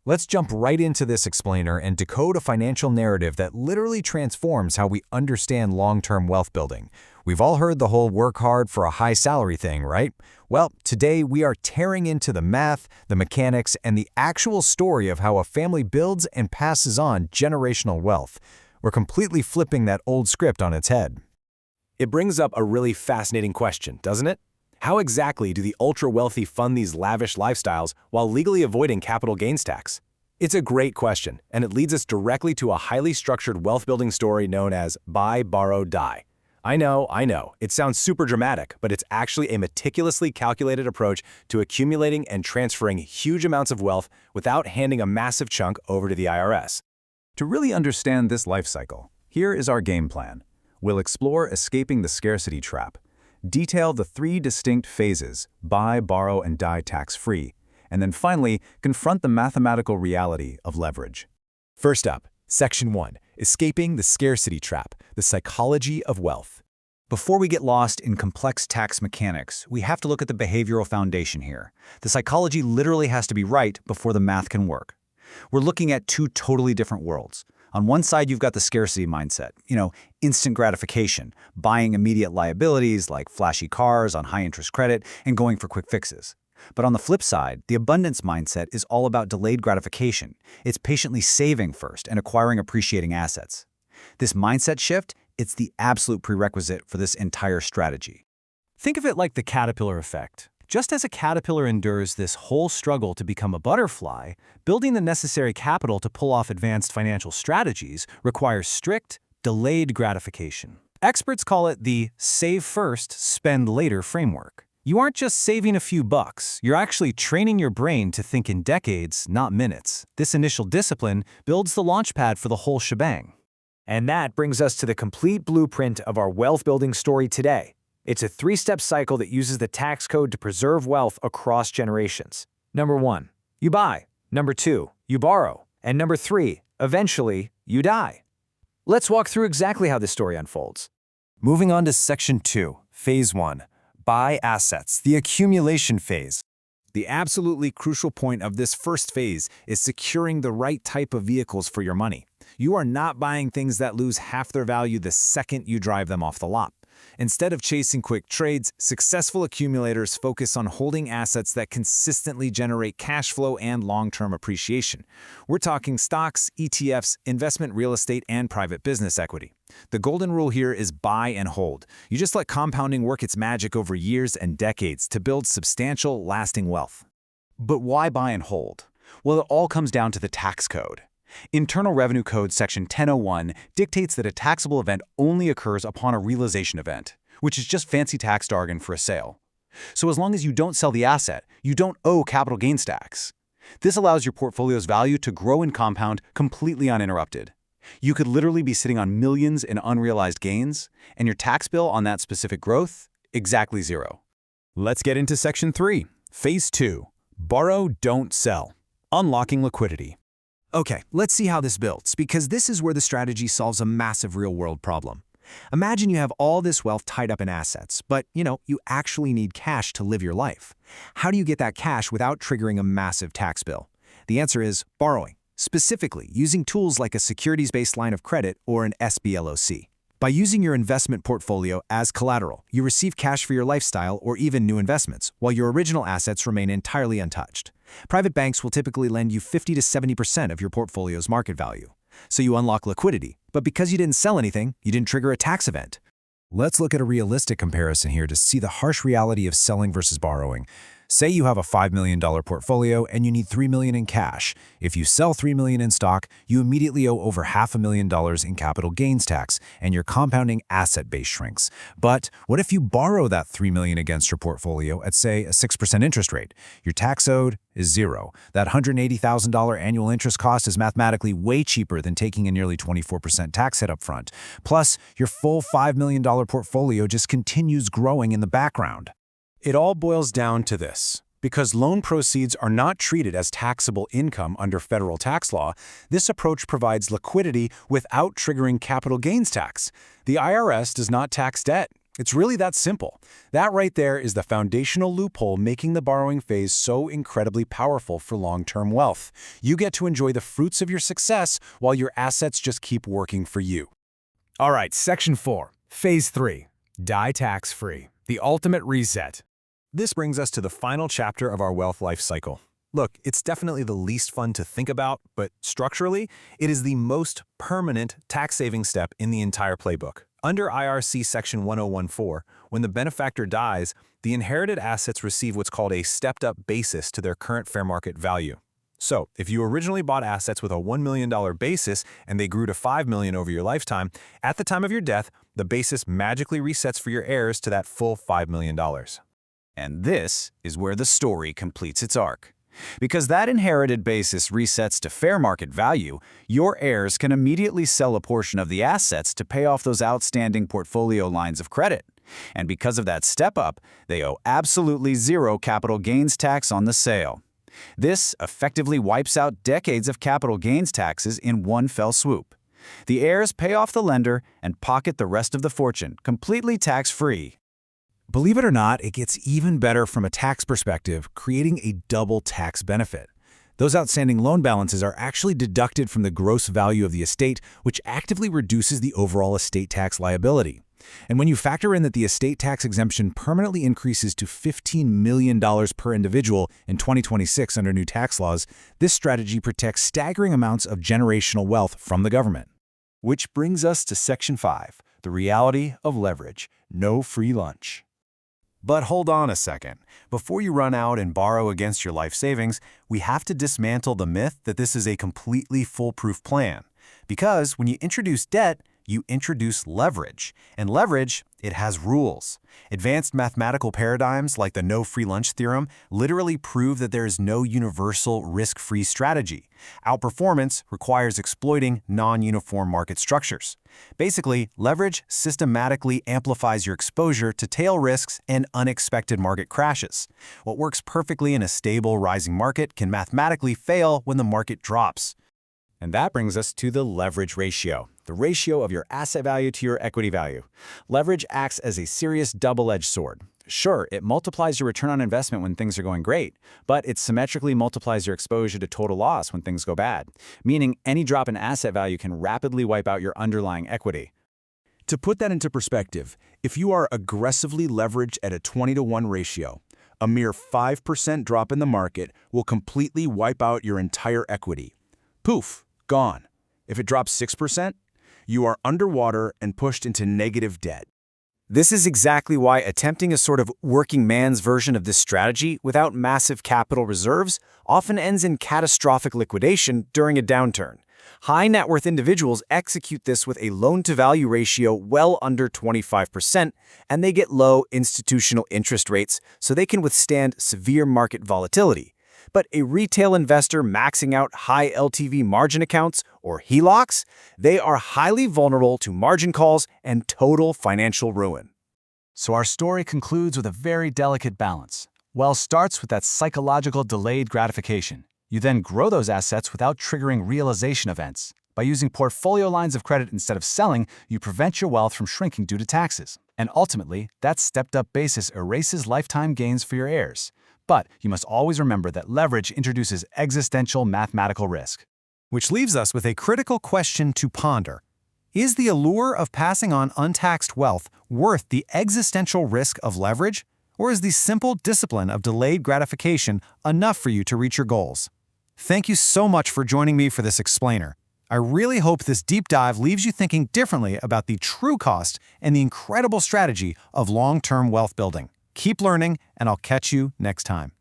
Let's jump right into this explainer and decode a financial narrative that literally transforms how we understand long-term wealth building. We've all heard the whole work hard for a high salary thing, right? Well, today we are tearing into the math, the mechanics, and the actual story of how a family builds and passes on generational wealth. We're completely flipping that old script on its head. It brings up a really fascinating question, doesn't it? How exactly do the ultra-wealthy fund these lavish lifestyles while legally avoiding capital gains tax? It's a great question, and it leads us directly to a highly structured wealth-building story known as buy, borrow, die. I know, it sounds super dramatic, but it's actually a meticulously calculated approach to accumulating and transferring huge amounts of wealth without handing a massive chunk over to the IRS. To really understand this life cycle, here is our game plan. We'll explore escaping the scarcity trap, detail the 3 distinct phases, buy, borrow, and die tax-free, and then finally, confront the mathematical reality of leverage. First up, Section 1, Escaping the Scarcity Trap, the Psychology of Wealth. Before we get lost in complex tax mechanics, we have to look at the behavioral foundation here. The psychology literally has to be right before the math can work. We're looking at 2 totally different worlds. On one side, you've got the scarcity mindset, instant gratification, buying immediate liabilities like flashy cars on high-interest credit and going for quick fixes. But on the flip side, the abundance mindset is all about delayed gratification. It's patiently saving first and acquiring appreciating assets. This mindset shift, it's the absolute prerequisite for this entire strategy. Think of it like the caterpillar effect. Just as a caterpillar endures this whole struggle to become a butterfly, building the necessary capital to pull off advanced financial strategies requires strict, delayed gratification. Experts call it the save first, spend later framework. You aren't just saving a few bucks, you're actually training your brain to think in decades, not minutes. This initial discipline builds the launchpad for the whole shebang. And that brings us to the complete blueprint of our wealth-building story today. It's a 3-step cycle that uses the tax code to preserve wealth across generations. Number 1, you buy. Number 2, you borrow. And number 3, eventually, you die. Let's walk through exactly how this story unfolds. Moving on to Section 2, Phase 1, Buy Assets, the accumulation phase. The absolutely crucial point of this first phase is securing the right type of vehicles for your money. You are not buying things that lose half their value the second you drive them off the lot. Instead of chasing quick trades, successful accumulators focus on holding assets that consistently generate cash flow and long-term appreciation. We're talking stocks, ETFs, investment real estate, and private business equity. The golden rule here is buy and hold. You just let compounding work its magic over years and decades to build substantial, lasting wealth. But why buy and hold? Well, it all comes down to the tax code. Internal Revenue Code Section 1001 dictates that a taxable event only occurs upon a realization event, which is just fancy tax jargon for a sale. So as long as you don't sell the asset, you don't owe capital gains tax. This allows your portfolio's value to grow and compound completely uninterrupted. You could literally be sitting on millions in unrealized gains, and your tax bill on that specific growth, exactly 0. Let's get into Section 3, Phase 2, Borrow, Don't Sell, Unlocking Liquidity. Okay, let's see how this builds, because this is where the strategy solves a massive real-world problem. Imagine you have all this wealth tied up in assets, but, you actually need cash to live your life. How do you get that cash without triggering a massive tax bill? The answer is borrowing, specifically using tools like a securities-based line of credit or an SBLOC. By using your investment portfolio as collateral, you receive cash for your lifestyle or even new investments, while your original assets remain entirely untouched. Private banks will typically lend you 50 to 70% of your portfolio's market value. So you unlock liquidity, but because you didn't sell anything, you didn't trigger a tax event. Let's look at a realistic comparison here to see the harsh reality of selling versus borrowing. Say you have a $5 million portfolio and you need $3 million in cash. If you sell $3 million in stock, you immediately owe over $500,000 in capital gains tax, and your compounding asset base shrinks. But what if you borrow that $3 million against your portfolio at, say, a 6% interest rate? Your tax owed is 0. That $180,000 annual interest cost is mathematically way cheaper than taking a nearly 24% tax hit up front. Plus, your full $5 million portfolio just continues growing in the background. It all boils down to this. Because loan proceeds are not treated as taxable income under federal tax law, this approach provides liquidity without triggering capital gains tax. The IRS does not tax debt. It's really that simple. That right there is the foundational loophole making the borrowing phase so incredibly powerful for long-term wealth. You get to enjoy the fruits of your success while your assets just keep working for you. All right, Section 4, Phase 3, Die Tax-Free, the ultimate reset. This brings us to the final chapter of our wealth life cycle. Look, it's definitely the least fun to think about, but structurally, it is the most permanent tax-saving step in the entire playbook. Under IRC Section 1014, when the benefactor dies, the inherited assets receive what's called a stepped-up basis to their current fair market value. So, if you originally bought assets with a $1 million basis and they grew to $5 million over your lifetime, at the time of your death, the basis magically resets for your heirs to that full $5 million. And this is where the story completes its arc. Because that inherited basis resets to fair market value, your heirs can immediately sell a portion of the assets to pay off those outstanding portfolio lines of credit. And because of that step-up, they owe absolutely zero capital gains tax on the sale. This effectively wipes out decades of capital gains taxes in one fell swoop. The heirs pay off the lender and pocket the rest of the fortune, completely tax-free. Believe it or not, it gets even better from a tax perspective, creating a double tax benefit. Those outstanding loan balances are actually deducted from the gross value of the estate, which actively reduces the overall estate tax liability. And when you factor in that the estate tax exemption permanently increases to $15 million per individual in 2026 under new tax laws, this strategy protects staggering amounts of generational wealth from the government. Which brings us to Section 5, the reality of leverage, no free lunch. But hold on a second. Before you run out and borrow against your life savings, we have to dismantle the myth that this is a completely foolproof plan. Because when you introduce debt, you introduce leverage. And leverage, it has rules. Advanced mathematical paradigms like the no free lunch theorem literally prove that there is no universal risk-free strategy. Outperformance requires exploiting non-uniform market structures. Basically, leverage systematically amplifies your exposure to tail risks and unexpected market crashes. What works perfectly in a stable, rising market can mathematically fail when the market drops. And that brings us to the leverage ratio, the ratio of your asset value to your equity value. Leverage acts as a serious double-edged sword. Sure, it multiplies your return on investment when things are going great, but it symmetrically multiplies your exposure to total loss when things go bad, meaning any drop in asset value can rapidly wipe out your underlying equity. To put that into perspective, if you are aggressively leveraged at a 20-to-1 ratio, a mere 5% drop in the market will completely wipe out your entire equity. Poof, gone. If it drops 6%, you are underwater and pushed into negative debt. This is exactly why attempting a sort of working man's version of this strategy without massive capital reserves often ends in catastrophic liquidation during a downturn. High net worth individuals execute this with a loan-to-value ratio well under 25%, and they get low institutional interest rates so they can withstand severe market volatility. But a retail investor maxing out high LTV margin accounts, or HELOCs, they are highly vulnerable to margin calls and total financial ruin. So our story concludes with a very delicate balance. Wealth starts with that psychological delayed gratification. You then grow those assets without triggering realization events. By using portfolio lines of credit instead of selling, you prevent your wealth from shrinking due to taxes. And ultimately, that stepped-up basis erases lifetime gains for your heirs. But you must always remember that leverage introduces existential mathematical risk. Which leaves us with a critical question to ponder. Is the allure of passing on untaxed wealth worth the existential risk of leverage? Or is the simple discipline of delayed gratification enough for you to reach your goals? Thank you so much for joining me for this explainer. I really hope this deep dive leaves you thinking differently about the true cost and the incredible strategy of long-term wealth building. Keep learning, and I'll catch you next time.